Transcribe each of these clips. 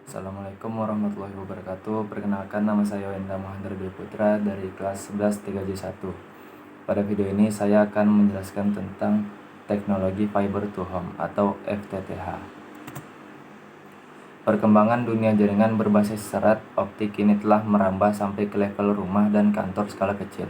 Assalamualaikum warahmatullahi wabarakatuh. Perkenalkan, nama saya Wenda Mahendra Dwi Putra dari kelas 11 3J1. Pada video ini saya akan menjelaskan tentang teknologi Fiber to Home atau FTTH. Perkembangan dunia jaringan berbasis serat optik ini telah merambah sampai ke level rumah dan kantor skala kecil.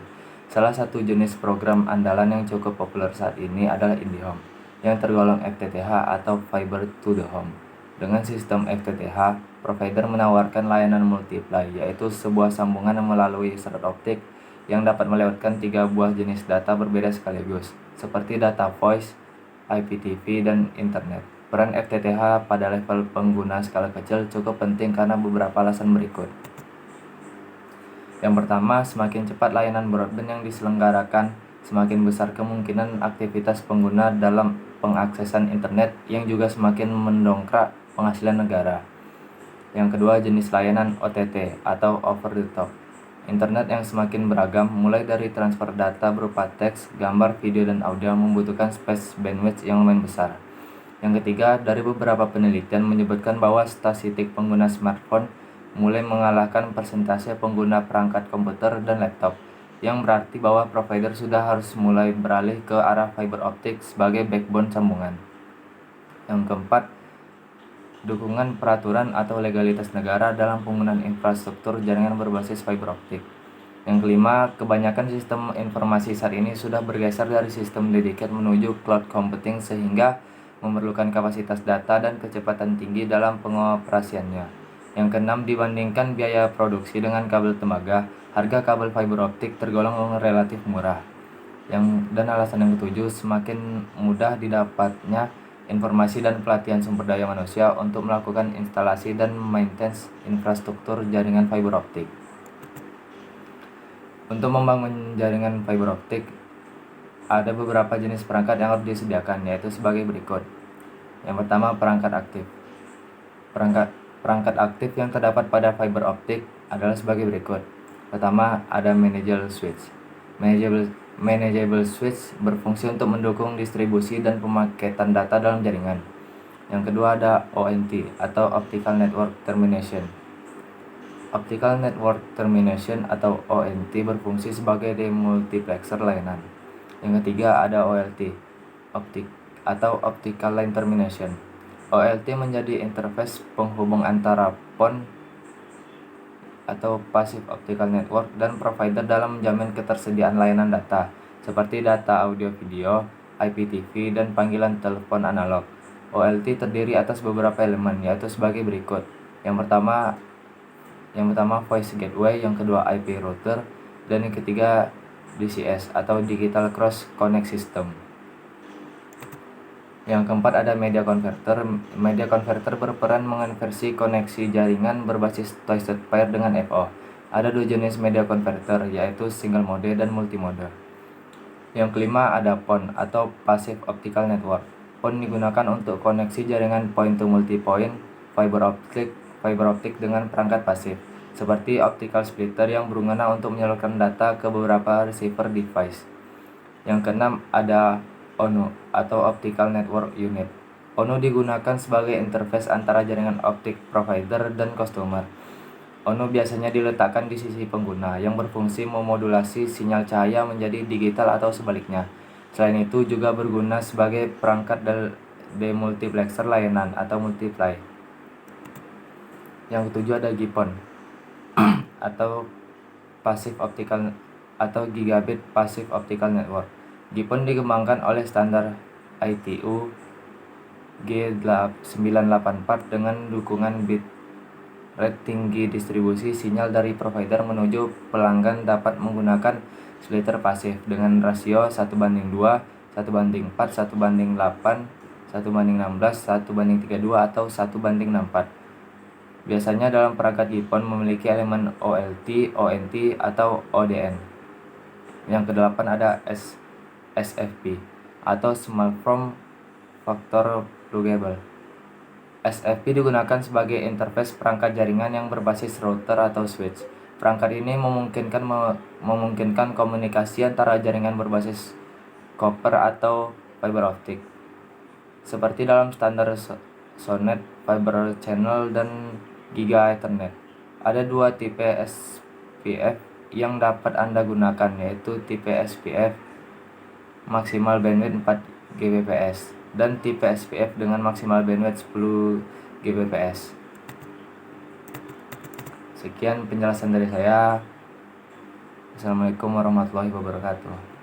Salah satu jenis program andalan yang cukup populer saat ini adalah IndiHome, yang tergolong FTTH atau Fiber to the Home. Dengan sistem FTTH, provider menawarkan layanan multiply, yaitu sebuah sambungan melalui serat optik yang dapat melewatkan 3 buah jenis data berbeda sekaligus, seperti data voice, IPTV, dan internet. Peran FTTH pada level pengguna skala kecil cukup penting karena beberapa alasan berikut. Yang pertama, semakin cepat layanan broadband yang diselenggarakan, semakin besar kemungkinan aktivitas pengguna dalam pengaksesan internet yang juga semakin mendongkrak penghasilan negara. Yang kedua, jenis layanan OTT atau over the top. Internet yang semakin beragam, mulai dari transfer data berupa teks, gambar, video, dan audio membutuhkan space bandwidth yang lumayan besar. Yang ketiga, dari beberapa penelitian menyebutkan bahwa statistik pengguna smartphone mulai mengalahkan persentase pengguna perangkat komputer dan laptop, yang berarti bahwa provider sudah harus mulai beralih ke arah fiber optik sebagai backbone sambungan. Yang keempat, dukungan peraturan atau legalitas negara dalam penggunaan infrastruktur jaringan berbasis fiber optik. Yang kelima, kebanyakan sistem informasi saat ini sudah bergeser dari sistem dedicated menuju cloud computing sehingga memerlukan kapasitas data dan kecepatan tinggi dalam pengoperasiannya. Yang keenam, dibandingkan biaya produksi dengan kabel tembaga, harga kabel fiber optik tergolong relatif murah. Dan alasan yang ketujuh, semakin mudah didapatnya informasi dan pelatihan sumber daya manusia untuk melakukan instalasi dan maintenance infrastruktur jaringan fiber optik. Untuk membangun jaringan fiber optik, ada beberapa jenis perangkat yang harus disediakan, yaitu sebagai berikut. Yang pertama, perangkat aktif. Perangkat aktif yang terdapat pada fiber optik adalah sebagai berikut. Pertama, ada manageable switch. Manageable switch berfungsi untuk mendukung distribusi dan pemaketan data dalam jaringan. Yang kedua, ada ONT atau Optical Network Termination. Optical Network Termination atau ONT berfungsi sebagai demultiplexer layanan. Yang ketiga, ada OLT atau Optical Line Termination. OLT menjadi interface penghubung antara PON atau Passive Optical Network dan provider dalam menjamin ketersediaan layanan data, seperti data audio video, IPTV, dan panggilan telepon analog. OLT terdiri atas beberapa elemen, yaitu sebagai berikut. Yang pertama voice gateway, yang kedua IP router, dan yang ketiga DCS atau Digital Cross Connect System. Yang keempat, ada media converter. Media converter berperan mengonversi koneksi jaringan berbasis twisted pair dengan FO. Ada 2 jenis media converter, yaitu single mode dan multimode. Yang kelima, ada PON atau Passive Optical Network. PON digunakan untuk koneksi jaringan point to multipoint fiber optik dengan perangkat pasif, seperti optical splitter yang berguna untuk menyalurkan data ke beberapa receiver device. Yang keenam, ada ONU atau Optical Network Unit. ONU digunakan sebagai interface antara jaringan optik provider dan customer. ONU biasanya diletakkan di sisi pengguna yang berfungsi memodulasi sinyal cahaya menjadi digital atau sebaliknya. Selain itu juga berguna sebagai perangkat demultiplexer layanan atau multiply. Yang ketujuh, ada GPON atau Passive Optical atau Gigabit Passive Optical Network. GPON dikembangkan oleh standar ITU G984 dengan dukungan bit rate tinggi. Distribusi sinyal dari provider menuju pelanggan dapat menggunakan splitter pasif dengan rasio 1:2, 1:4, 1:8, 1:16, 1:32, atau 1:64. Biasanya dalam perangkat GPON memiliki elemen OLT, ONT, atau ODN. Yang kedelapan, ada SFP atau Small Form Factor Pluggable. SFP digunakan sebagai interface perangkat jaringan yang berbasis router atau switch. Perangkat ini memungkinkan komunikasi antara jaringan berbasis copper atau fiber optik, seperti dalam standar SONET, Fiber Channel, dan Giga Ethernet. Ada dua tipe SPF yang dapat Anda gunakan, yaitu tipe SPF maksimal bandwidth 4 Gbps dan tipe SPF dengan maksimal bandwidth 10 Gbps. Sekian penjelasan dari saya. Assalamualaikum warahmatullahi wabarakatuh.